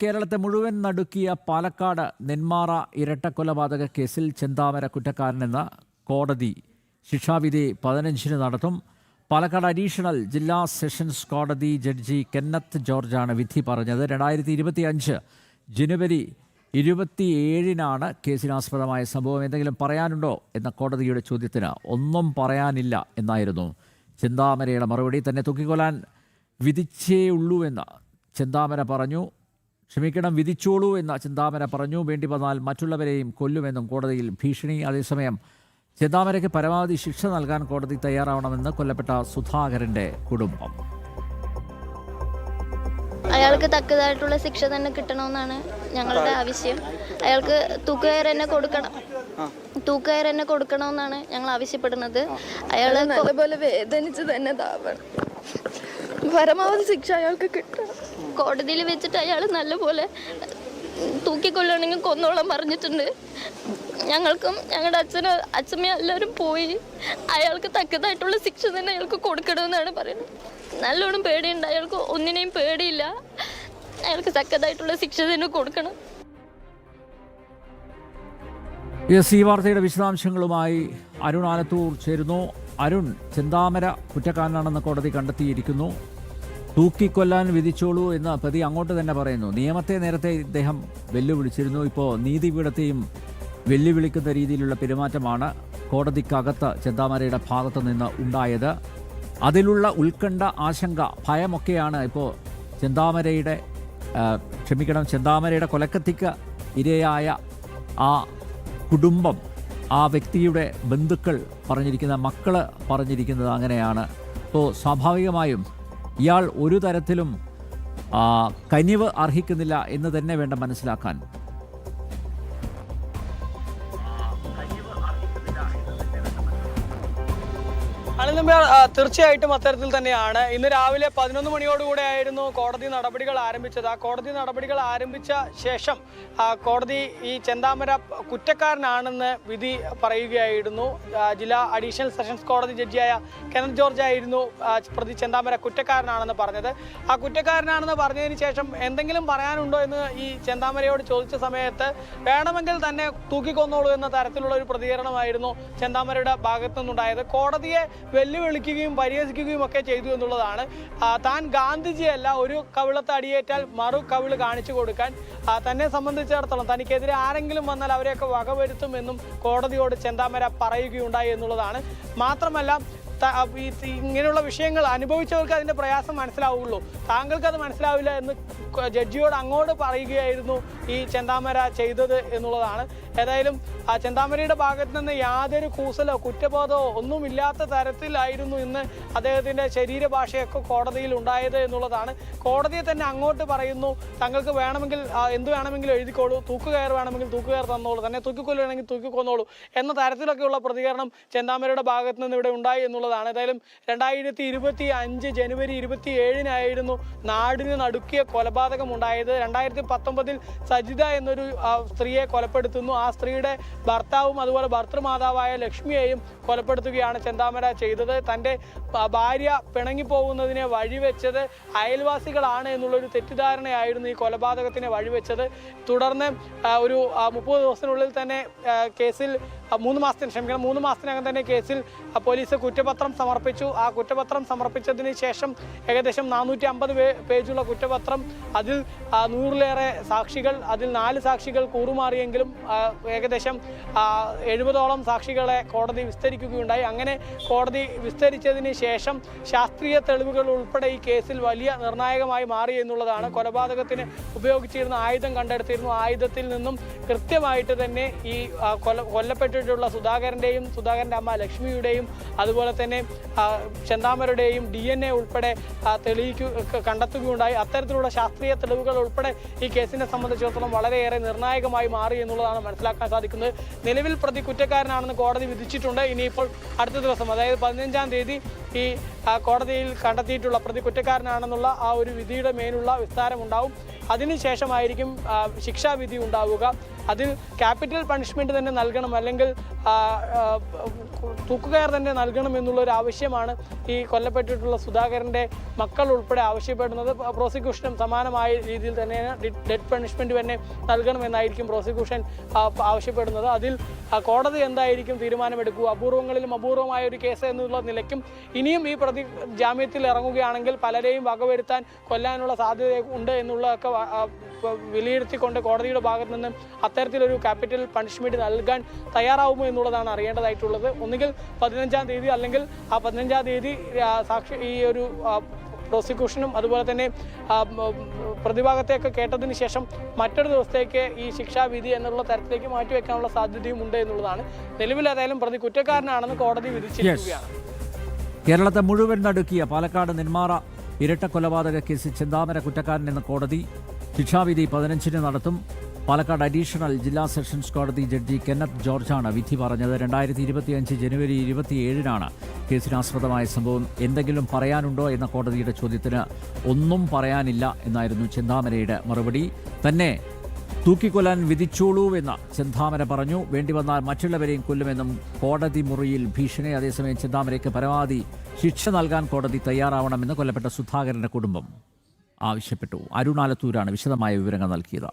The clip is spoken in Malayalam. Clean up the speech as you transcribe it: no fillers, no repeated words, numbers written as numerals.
കേരളത്തെ മുഴുവൻ നടുക്കിയ പാലക്കാട് നെന്മാറ ഇരട്ടക്കൊലപാതക കേസിൽ ചെന്താമര കുറ്റക്കാരനെന്ന് കോടതി ശിക്ഷാവിധി 15-ന് നടത്തും. പാലക്കാട് അഡീഷണൽ ജില്ലാ സെഷൻസ് കോടതി ജഡ്ജി കെന്നത്ത് ജോർജാണ് വിധി പറഞ്ഞത്. 2025 ജനുവരി 27-നാണ് കേസിനാസ്പദമായ സംഭവം. എന്തെങ്കിലും പറയാനുണ്ടോ എന്ന കോടതിയുടെ ചോദ്യത്തിന് ഒന്നും പറയാനില്ല എന്നായിരുന്നു ചെന്താമരയുടെ മറുപടി. തന്നെ തൂക്കിക്കൊല്ലാൻ വിധിച്ചേയുള്ളൂ എന്ന് ചെന്താമര പറഞ്ഞു. വിധിച്ചോളൂ എന്ന ചെന്താമര പറഞ്ഞു. വേണ്ടി വന്നാൽ മറ്റുള്ളവരെയും കൊല്ലുമെന്നും കോടതിയിൽ ഭീഷണി. അതേസമയം ചെന്താമരയ്ക്ക് പരമാവധി ശിക്ഷ നൽകാൻ കോടതി തയ്യാറാവണമെന്ന് കൊല്ലപ്പെട്ട സുധാകരന്റെ കുടുംബം. അയാൾക്ക് തക്കതായിട്ടുള്ള ശിക്ഷ തന്നെ കിട്ടണമെന്നാണ് ഞങ്ങളുടെ ആവശ്യം. അയാൾക്ക് തൂക്കുകയർ തന്നെ കൊടുക്കണമെന്നാണ് ഞങ്ങൾ ആവശ്യപ്പെടുന്നത്. അയാളെ നല്ലപോലെ വേദനിച്ച് തന്നെ താവണം. പരമാവധി ശിക്ഷ അയാൾക്ക് കിട്ടണം. കോടതിയിൽ വെച്ചിട്ട് അയാൾ നല്ലപോലെ തൂക്കിക്കൊല്ലണമെങ്കിൽ കൊന്നോളം പറഞ്ഞിട്ടുണ്ട്. ഞങ്ങൾക്കും ഞങ്ങളുടെ അച്ഛമ്മയും എല്ലാവരും പോയി. അയാൾക്ക് തക്കതായിട്ടുള്ള ശിക്ഷ തന്നെ അയാൾക്ക് കൊടുക്കണമെന്നാണ് പറയുന്നത്. നല്ലോണം പേടിയുണ്ട്. അയാൾക്ക് ഒന്നിനെയും പേടിയില്ല. അയാൾക്ക് തക്കതായിട്ടുള്ള ശിക്ഷ തന്നെ കൊടുക്കണം. ഈ വാർത്തയുടെ വിശദാംശങ്ങളുമായി അരുൺ ആലത്തൂർ ചേരുന്നു. അരുൺ, ചെന്താമര കുറ്റക്കാരനാണെന്ന് കോടതി കണ്ടെത്തിയിരിക്കുന്നു. തൂക്കിക്കൊല്ലാൻ വിധിച്ചോളൂ എന്ന് പ്രതി അങ്ങോട്ട് തന്നെ പറയുന്നു. നിയമത്തെ നേരത്തെ ഇദ്ദേഹം വെല്ലുവിളിച്ചിരുന്നു. ഇപ്പോൾ നീതിപീഠത്തെയും വെല്ലുവിളിക്കുന്ന രീതിയിലുള്ള പെരുമാറ്റമാണ് കോടതിക്കകത്ത് ചെന്താമരയുടെ ഭാഗത്തു നിന്ന് ഉണ്ടായത്. അതിലുള്ള ഉത്കണ്ഠ, ആശങ്ക, ഭയമൊക്കെയാണ് ഇപ്പോൾ ചെന്താമരയുടെ കൊലക്കത്തിക്ക് ഇരയായ ആ കുടുംബം, ആ വ്യക്തിയുടെ ബന്ധുക്കൾ പറഞ്ഞിരിക്കുന്ന, മക്കള് പറഞ്ഞിരിക്കുന്നത് അങ്ങനെയാണ്. അപ്പോൾ സ്വാഭാവികമായും ഇയാൾ ഒരു തരത്തിലും കനിവ് അർഹിക്കുന്നില്ല എന്ന് തന്നെ വേണ്ട മനസ്സിലാക്കാൻ. തീർച്ചയായിട്ടും അത്തരത്തിൽ തന്നെയാണ്. ഇന്ന് രാവിലെ 11 മണിയോടുകൂടെ ആയിരുന്നു കോടതി നടപടികൾ ആരംഭിച്ചത്. ആ കോടതി നടപടികൾ ആരംഭിച്ച ശേഷം കോടതി ഈ ചെന്താമര കുറ്റക്കാരനാണെന്ന് വിധി പറയുകയായിരുന്നു. ജില്ലാ അഡീഷണൽ സെഷൻസ് കോടതി ജഡ്ജിയായ കെന്നത്ത് ജോർജ് ആയിരുന്നു പ്രതി ചെന്താമര കുറ്റക്കാരനാണെന്ന് പറഞ്ഞത്. ആ കുറ്റക്കാരനാണെന്ന് പറഞ്ഞതിന് ശേഷം എന്തെങ്കിലും പറയാനുണ്ടോ എന്ന് ഈ ചെന്താമരയോട് ചോദിച്ച സമയത്ത് വേണമെങ്കിൽ തന്നെ തൂക്കിക്കൊന്നോളൂ എന്ന തരത്തിലുള്ള ഒരു പ്രതികരണമായിരുന്നു ചെന്താമരയുടെ ഭാഗത്തു നിന്നുണ്ടായത്. കോടതിയെ വെല്ലുവിളിക്കുകയും പരിഹസിക്കുകയും ഒക്കെ ചെയ്തു എന്നുള്ളതാണ്. താൻ ഗാന്ധിജിയല്ല, ഒരു കവിളത്ത് അടിയേറ്റാൽ മറു കവിള് കാണിച്ചു കൊടുക്കാൻ തന്നെ സംബന്ധിച്ചിടത്തോളം തനിക്കെതിരെ ആരെങ്കിലും വന്നാൽ അവരെയൊക്കെ വകവരുത്തുമെന്നും കോടതിയോട് ചെന്താമര പറയുകയുണ്ടായി എന്നുള്ളതാണ്. മാത്രമല്ല, ഇങ്ങനെയുള്ള വിഷയങ്ങൾ അനുഭവിച്ചവർക്ക് അതിൻ്റെ പ്രയാസം മനസ്സിലാവുള്ളൂ, താങ്കൾക്ക് അത് മനസ്സിലാവില്ല എന്ന് ജഡ്ജിയോട് അങ്ങോട്ട് പറയുകയായിരുന്നു ഈ ചെന്താമര ചെയ്തത് എന്നുള്ളതാണ്. ഏതായാലും ആ ചെന്താമരയുടെ ഭാഗത്ത് നിന്ന് യാതൊരു കൂസലോ കുറ്റബോധമോ ഒന്നുമില്ലാത്ത തരത്തിലായിരുന്നു ഇന്ന് അദ്ദേഹത്തിൻ്റെ ശരീരഭാഷയൊക്കെ കോടതിയിൽ ഉണ്ടായത് എന്നുള്ളതാണ്. കോടതിയെ തന്നെ അങ്ങോട്ട് പറയുന്നു, തങ്ങൾക്ക് വേണമെങ്കിൽ എന്ത് വേണമെങ്കിലും എഴുതിക്കോളൂ, തൂക്കുകയർ വേണമെങ്കിൽ തൂക്കുകയർ തന്നോളൂ, തന്നെ തൂക്കിക്കൊല്ലുകയാണെങ്കിൽ തൂക്കിക്കൊന്നോളൂ എന്ന തരത്തിലൊക്കെയുള്ള പ്രതികരണം ചെന്താമരയുടെ ഭാഗത്ത് നിന്ന് ഇവിടെ ഉണ്ടായി എന്നുള്ളതാണ്. ഏതായാലും 2025 ജനുവരി 27-നായിരുന്നു നാടിന് നടുക്കിയ കൊലപാതകം ഉണ്ടായത്. 2019 സജിത എന്നൊരു സ്ത്രീയെ കൊലപ്പെടുത്തുന്നു. ആ സ്ത്രീയുടെ ഭർത്താവും അതുപോലെ ഭർത്തൃമാതാവായ ലക്ഷ്മിയെയും കൊലപ്പെടുത്തുകയാണ് ചെന്താമര ചെയ്തത്. തൻ്റെ ഭാര്യ പിണങ്ങിപ്പോകുന്നതിനെ വഴിവെച്ചത് അയൽവാസികളാണ് എന്നുള്ളൊരു തെറ്റിദ്ധാരണയായിരുന്നു ഈ കൊലപാതകത്തിനെ വഴിവെച്ചത്. തുടർന്ന് ഒരു 30 ദിവസത്തിനുള്ളിൽ തന്നെ കേസിൽ 3 മാസത്തിനകം തന്നെ കേസിൽ പോലീസ് കുറ്റപത്രം സമർപ്പിച്ചു. ആ കുറ്റപത്രം സമർപ്പിച്ചതിന് ശേഷം ഏകദേശം 450 പേജുള്ള കുറ്റപത്രം, അതിൽ 100-ലേറെ സാക്ഷികൾ, അതിൽ 4 സാക്ഷികൾ കൂറുമാറിയെങ്കിലും ഏകദേശം 70ഓളം സാക്ഷികളെ കോടതി വിസ്തരിക്കുകയുണ്ടായി. അങ്ങനെ കോടതി വിസ്തരിച്ചതിന് ശേഷം ശാസ്ത്രീയ തെളിവുകൾ ഉൾപ്പെടെ ഈ കേസിൽ വലിയ നിർണായകമായി മാറി എന്നുള്ളതാണ്. കൊലപാതകത്തിന് ഉപയോഗിച്ചിരുന്ന ആയുധം കണ്ടെടുത്തിരുന്നു. ആയുധത്തിൽ നിന്നും കൃത്യമായിട്ട് തന്നെ ഈ കൊല്ലപ്പെട്ടിട്ടുള്ള സുധാകരൻ്റെ അമ്മ ലക്ഷ്മിയുടെയും അതുപോലെ തന്നെ ചെന്താമരയുടെയും DNA ഉൾപ്പെടെ കണ്ടെത്തുകയുണ്ടായി. അത്തരത്തിലുള്ള ശാസ്ത്രീയ തെളിവുകൾ ഉൾപ്പെടെ ഈ കേസിനെ സംബന്ധിച്ചിടത്തോളം വളരെയേറെ നിർണായകമായി മാറി എന്നുള്ളതാണ് മനസ്സിലാക്കാൻ സാധിക്കുന്നത്. നിലവിൽ പ്രതി കുറ്റക്കാരനാണെന്ന് കോടതി വിധിച്ചിട്ടുണ്ട്. ഇനിയിപ്പോൾ അടുത്ത ദിവസം, അതായത് 15-ാം തീയതി ഈ കോടതിയിൽ കണ്ടെത്തിയിട്ടുള്ള പ്രതി കുറ്റക്കാരനാണെന്നുള്ള ആ ഒരു വിധിയുടെ മേലുള്ള വിസ്താരമുണ്ടാവും. അതിനുശേഷമായിരിക്കും ശിക്ഷാവിധി ഉണ്ടാവുക. അതിൽ ക്യാപിറ്റൽ പണിഷ്മെൻറ്റ് തന്നെ നൽകണം, അല്ലെങ്കിൽ തൂക്കുകയർ തന്നെ നൽകണമെന്നുള്ളൊരു ആവശ്യമാണ് ഈ കൊല്ലപ്പെട്ടിട്ടുള്ള സുധാകരൻ്റെ മക്കൾ ഉൾപ്പെടെ ആവശ്യപ്പെടുന്നത്. പ്രോസിക്യൂഷനും സമാനമായ രീതിയിൽ തന്നെയാണ് ഡെത്ത് പണിഷ്മെൻറ്റ് തന്നെ നൽകണമെന്നായിരിക്കും പ്രോസിക്യൂഷൻ ആവശ്യപ്പെടുന്നത്. അതിൽ കോടതി എന്തായിരിക്കും തീരുമാനമെടുക്കുക? അപൂർവങ്ങളിലും അപൂർവമായ ഒരു കേസ് എന്നുള്ള നിലയ്ക്കും ഇനിയും ഈ പ്രതി ജാമ്യത്തിൽ ഇറങ്ങുകയാണെങ്കിൽ പലരെയും വകവരുത്താൻ കൊല്ലാനുള്ള സാധ്യത ഉണ്ട് എന്നുള്ളതൊക്കെ വിലയിരുത്തിക്കൊണ്ട് കോടതിയുടെ ഭാഗത്ത് നിന്ന് അത്തരത്തിലൊരു ക്യാപിറ്റൽ പണിഷ്മെൻറ്റ് നൽകാൻ തയ്യാറാവുമോ എന്നുള്ളതാണ് അറിയേണ്ടതായിട്ടുള്ളത്. ഒന്നുകിൽ 15-ാം തീയതി അല്ലെങ്കിൽ ആ 15-ാം തീയതി ഈ ഒരു പ്രോസിക്യൂഷനും അതുപോലെ തന്നെ പ്രതിഭാഗത്തെയൊക്കെ കേട്ടതിന് ശേഷം മറ്റൊരു ദിവസത്തേക്ക് ഈ ശിക്ഷാവിധി എന്നുള്ള തരത്തിലേക്ക് മാറ്റിവെക്കാനുള്ള സാധ്യതയും ഉണ്ട് എന്നുള്ളതാണ്. നിലവിൽ ഏതായാലും പ്രതി കുറ്റക്കാരനാണെന്ന് കോടതി വിധിച്ചിരിക്കുകയാണ്. കേരളത്തെ മുഴുവൻ നടുക്കിയ പാലക്കാട് നെന്മാറ ഇരട്ട കൊലപാതക കേസിൽ ചെന്താമര കുറ്റക്കാരനെന്ന് കോടതി. ശിക്ഷാവിധി 15-ന് നടത്തും. പാലക്കാട് അഡീഷണൽ ജില്ലാ സെഷൻസ് കോടതി ജഡ്ജി കെന്നത്ത് ജോർജാണ് വിധി പറഞ്ഞത്. 2025 ജനുവരി 27-നാണ് കേസിനാസ്പദമായ സംഭവം. എന്തെങ്കിലും പറയാനുണ്ടോ എന്ന കോടതിയുടെ ചോദ്യത്തിന് ഒന്നും പറയാനില്ല എന്നായിരുന്നു ചെന്താമരയുടെ മറുപടി. തന്നെ തൂക്കിക്കൊല്ലാൻ വിധിച്ചോളൂ എന്ന് ചെന്താമര പറഞ്ഞു. വേണ്ടിവന്നാൽ മറ്റുള്ളവരെയും കൊല്ലുമെന്നും കോടതി മുറിയിൽ ഭീഷണി. അതേസമയം ചെന്താമരയ്ക്ക് പരമാവധി ശിക്ഷ നൽകാൻ കോടതി തയ്യാറാവണമെന്ന് കൊല്ലപ്പെട്ട സുധാകരന്റെ കുടുംബം ആവശ്യപ്പെട്ടു. അരുണാലത്തൂരാണ് വിശദമായ വിവരങ്ങൾ നൽകിയത്.